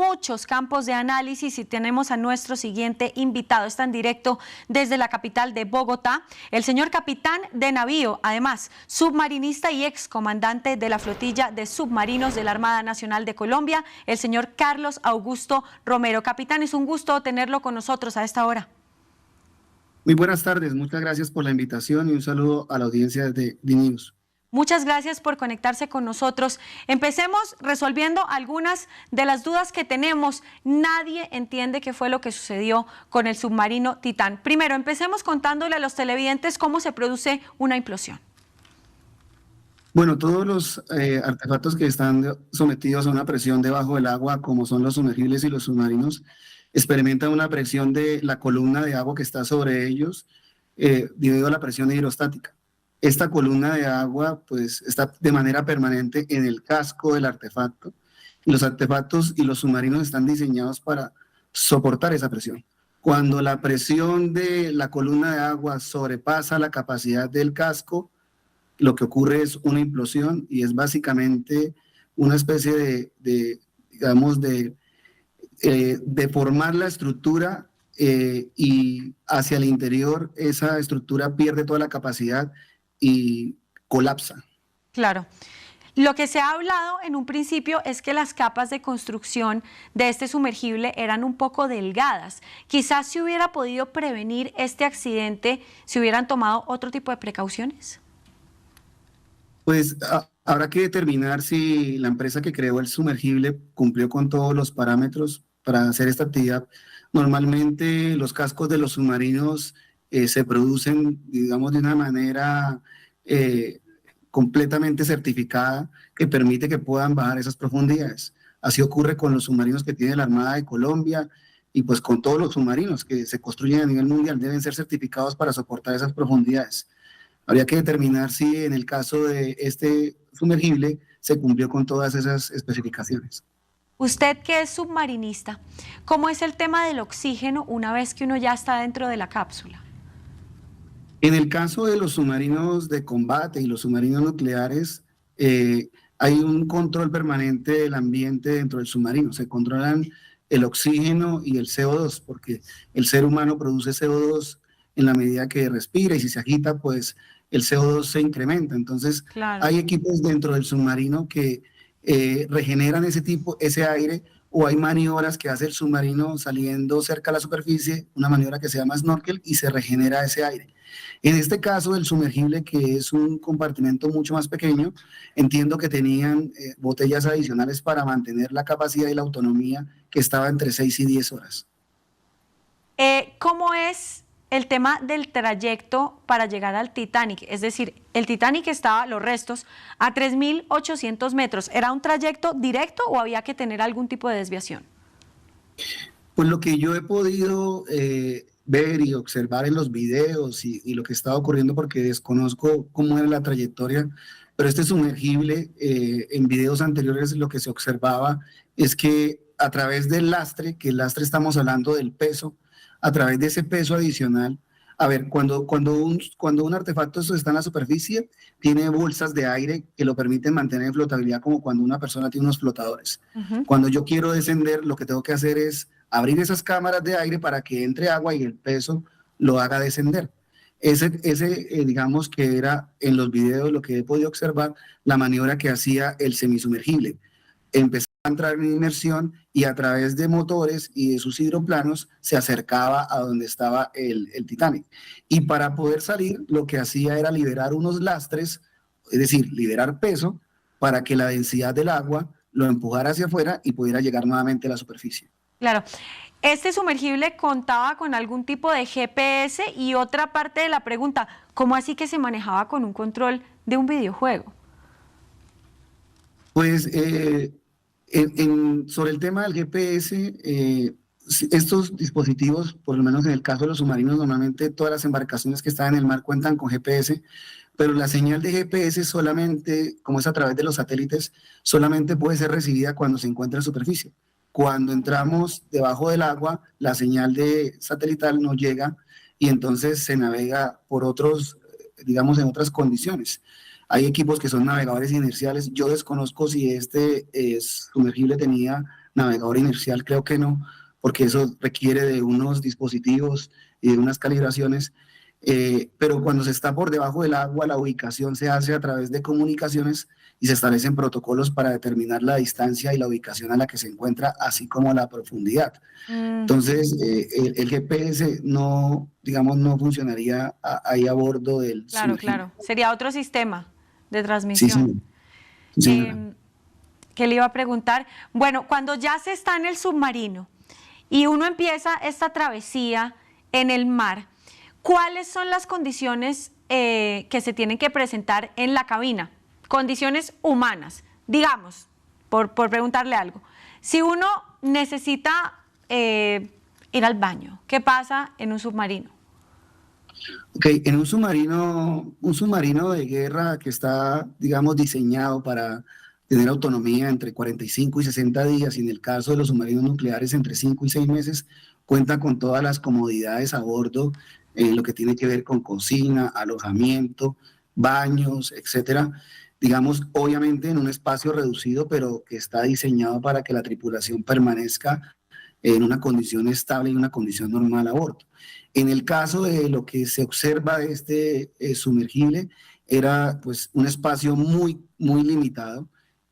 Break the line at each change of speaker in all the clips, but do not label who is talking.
muchos campos de análisis y tenemos a nuestro siguiente invitado. Está en directo desde la capital de Bogotá, el señor capitán de navío, además submarinista y excomandante de la flotilla de submarinos de la Armada Nacional de Colombia, el señor Carlos Augusto Romero. Capitán, es un gusto tenerlo con nosotros a esta hora.
Muy buenas tardes, muchas gracias por la invitación y un saludo a la audiencia de DNews.
Muchas gracias por conectarse con nosotros. Empecemos resolviendo algunas de las dudas que tenemos. Nadie entiende qué fue lo que sucedió con el submarino Titán. Primero, empecemos contándole a los televidentes cómo se produce una implosión.
Bueno, todos los artefactos que están sometidos a una presión debajo del agua, como son los sumergibles y los submarinos, experimentan una presión de la columna de agua que está sobre ellos debido a la presión hidrostática. Esta columna de agua pues está de manera permanente en el casco del artefacto. Y los artefactos y los submarinos están diseñados para soportar esa presión. Cuando la presión de la columna de agua sobrepasa la capacidad del casco, lo que ocurre es una implosión y es básicamente una especie de deformar la estructura y hacia el interior esa estructura pierde toda la capacidad y colapsa.
Claro. Lo que se ha hablado en un principio es que las capas de construcción de este sumergible eran un poco delgadas. Quizás se hubiera podido prevenir este accidente si hubieran tomado otro tipo de precauciones.
Pues habrá que determinar si la empresa que creó el sumergible cumplió con todos los parámetros para hacer esta actividad. Normalmente los cascos de los submarinos se producen, digamos, de una manera completamente certificada que permite que puedan bajar esas profundidades. Así ocurre con los submarinos que tiene la Armada de Colombia y pues con todos los submarinos que se construyen a nivel mundial deben ser certificados para soportar esas profundidades. Habría que determinar si en el caso de este sumergible se cumplió con todas esas especificaciones.
Usted que es submarinista, ¿cómo es el tema del oxígeno una vez que uno ya está dentro de la cápsula?
En el caso de los submarinos de combate y los submarinos nucleares, hay un control permanente del ambiente dentro del submarino. Se controlan el oxígeno y el CO2, porque el ser humano produce CO2 en la medida que respira y si se agita, pues el CO2 se incrementa. Entonces, claro, hay equipos dentro del submarino que regeneran ese aire, o hay maniobras que hace el submarino saliendo cerca a la superficie, una maniobra que se llama snorkel y se regenera ese aire. En este caso, el sumergible, que es un compartimento mucho más pequeño, entiendo que tenían botellas adicionales para mantener la capacidad y la autonomía que estaba entre 6 y 10 horas.
¿Cómo es el tema del trayecto para llegar al Titanic? Es decir, el Titanic estaba, los restos, a 3.800 metros. ¿Era un trayecto directo o había que tener algún tipo de desviación?
Pues lo que yo he podido ver y observar en los videos y lo que estaba ocurriendo, porque desconozco cómo era la trayectoria, pero este sumergible, en videos anteriores lo que se observaba es que a través del lastre, que el lastre estamos hablando del peso, a través de ese peso adicional, a ver, cuando un artefacto está en la superficie, tiene bolsas de aire que lo permiten mantener en flotabilidad, como cuando una persona tiene unos flotadores. Cuando yo quiero descender, lo que tengo que hacer es abrir esas cámaras de aire para que entre agua y el peso lo haga descender. Digamos que era en los videos lo que he podido observar, la maniobra que hacía el semisumergible. Empezaba a entrar en inmersión y a través de motores y de sus hidroplanos se acercaba a donde estaba el Titanic. Y para poder salir, lo que hacía era liberar unos lastres, es decir, liberar peso, para que la densidad del agua lo empujara hacia afuera y pudiera llegar nuevamente a la superficie.
Claro. ¿Este sumergible contaba con algún tipo de GPS? Y otra parte de la pregunta, ¿cómo así que se manejaba con un control de un videojuego?
Pues sobre el tema del GPS, estos dispositivos, por lo menos en el caso de los submarinos, normalmente todas las embarcaciones que están en el mar cuentan con GPS, pero la señal de GPS solamente, como es a través de los satélites, solamente puede ser recibida cuando se encuentra en superficie. Cuando entramos debajo del agua, la señal de satelital no llega y entonces se navega por otros, digamos, en otras condiciones. Hay equipos que son navegadores inerciales. Yo desconozco si este sumergible tenía navegador inercial creo que no, porque eso requiere de unos dispositivos y de unas calibraciones, pero cuando se está por debajo del agua, la ubicación se hace a través de comunicaciones y se establecen protocolos para determinar la distancia y la ubicación a la que se encuentra, así como la profundidad. Entonces, el GPS no, digamos, no funcionaría ahí a bordo del
Claro,
sumergible.
claro. Sería otro sistema de
Sí,
transmisión.
señor. Sí, señora.
¿Qué le iba a preguntar? Bueno, cuando ya se está en el submarino y uno empieza esta travesía en el mar, ¿cuáles son las condiciones que se tienen que presentar en la cabina? Condiciones humanas, digamos, por preguntarle algo. Si uno necesita ir al baño, ¿qué pasa en un submarino?
Ok, en un submarino de guerra que está, digamos, diseñado para tener autonomía entre 45 y 60 días, y en el caso de los submarinos nucleares entre 5 y 6 meses, cuenta con todas las comodidades a bordo, lo que tiene que ver con cocina, alojamiento, baños, etcétera. Digamos, obviamente en un espacio reducido, pero que está diseñado para que la tripulación permanezca en una condición estable y una condición normal a bordo. En el caso de lo que se observa de este sumergible, era pues un espacio muy, muy limitado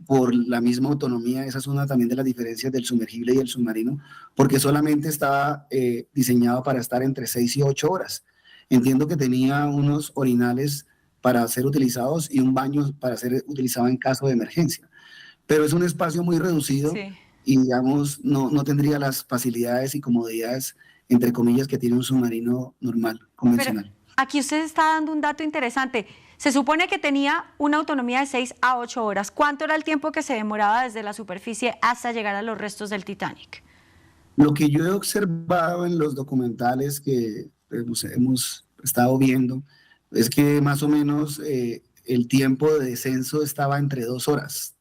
por la misma autonomía. Esa es una también de las diferencias del sumergible y el submarino, porque solamente estaba diseñado para estar entre 6 y 8 horas. Entiendo que tenía unos orinales para ser utilizados y un baño para ser utilizado en caso de emergencia, pero es un espacio muy reducido.
Sí.
Y digamos, no tendría las facilidades y comodidades, entre comillas, que tiene un submarino normal, convencional.
Pero aquí usted está dando un dato interesante. Se supone que tenía una autonomía de 6 a 8 horas. ¿Cuánto era el tiempo que se demoraba desde la superficie hasta llegar a los restos del Titanic?
Lo que yo he observado en los documentales que hemos estado viendo es que más o menos el tiempo de descenso estaba entre 2 horas.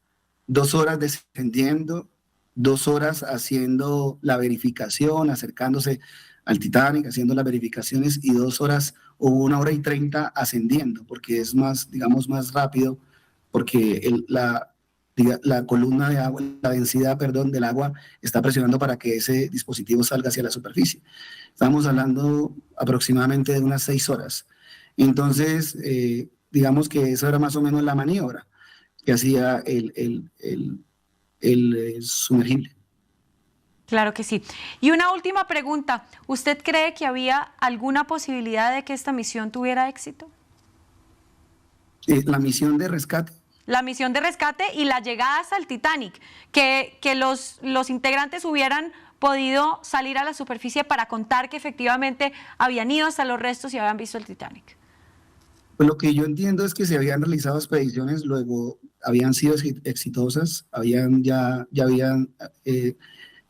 2 horas descendiendo, 2 horas haciendo la verificación, acercándose al Titanic, haciendo las verificaciones, y 2 horas o 1 hora y 30 ascendiendo, porque es más, digamos, más rápido, porque la columna de agua, la densidad, perdón, del agua está presionando para que ese dispositivo salga hacia la superficie. Estamos hablando aproximadamente de unas 6 horas. Entonces, digamos que eso era más o menos la maniobra que hacía el sumergible.
Claro que sí. Y una última pregunta. ¿Usted cree que había alguna posibilidad de que esta misión tuviera éxito?
La misión de rescate.
La misión de rescate y la llegada hasta el Titanic, que los integrantes hubieran podido salir a la superficie para contar que efectivamente habían ido hasta los restos y habían visto el Titanic.
Pues lo que yo entiendo es que se habían realizado expediciones, luego habían sido exitosas, habían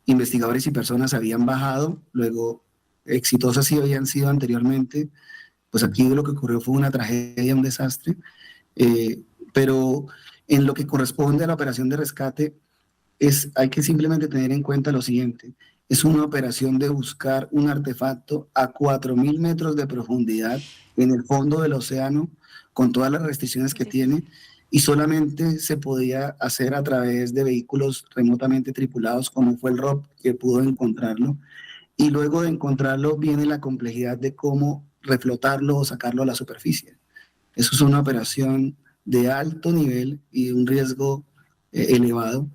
investigadores y personas habían bajado, luego exitosas sí habían sido anteriormente. Pues aquí lo que ocurrió fue una tragedia, un desastre, pero en lo que corresponde a la operación de rescate, hay que simplemente tener en cuenta lo siguiente: es una operación de buscar un artefacto a 4.000 metros de profundidad en el fondo del océano, con todas las restricciones que tiene, y solamente se podía hacer a través de vehículos remotamente tripulados, como fue el ROP, que pudo encontrarlo. Y luego de encontrarlo viene la complejidad de cómo reflotarlo o sacarlo a la superficie. Eso es una operación de alto nivel y un riesgo elevado,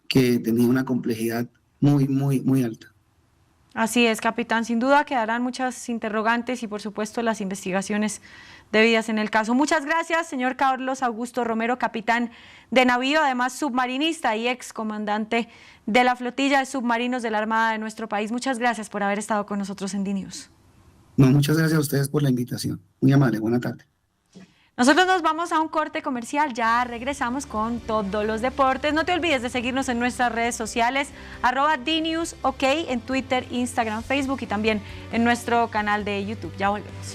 que tenía una complejidad muy, muy, muy alta.
Así es, capitán. Sin duda quedarán muchas interrogantes y, por supuesto, las investigaciones debidas en el caso. Muchas gracias, señor Carlos Augusto Romero, capitán de navío, además submarinista y ex comandante de la flotilla de submarinos de la Armada de nuestro país. Muchas gracias por haber estado con nosotros en DNews.
No, muchas gracias a ustedes por la invitación. Muy amable, buena tarde.
Nosotros nos vamos a un corte comercial, ya regresamos con todos los deportes. No te olvides de seguirnos en nuestras redes sociales, @DNews, OK, en Twitter, Instagram, Facebook y también en nuestro canal de YouTube. Ya volvemos.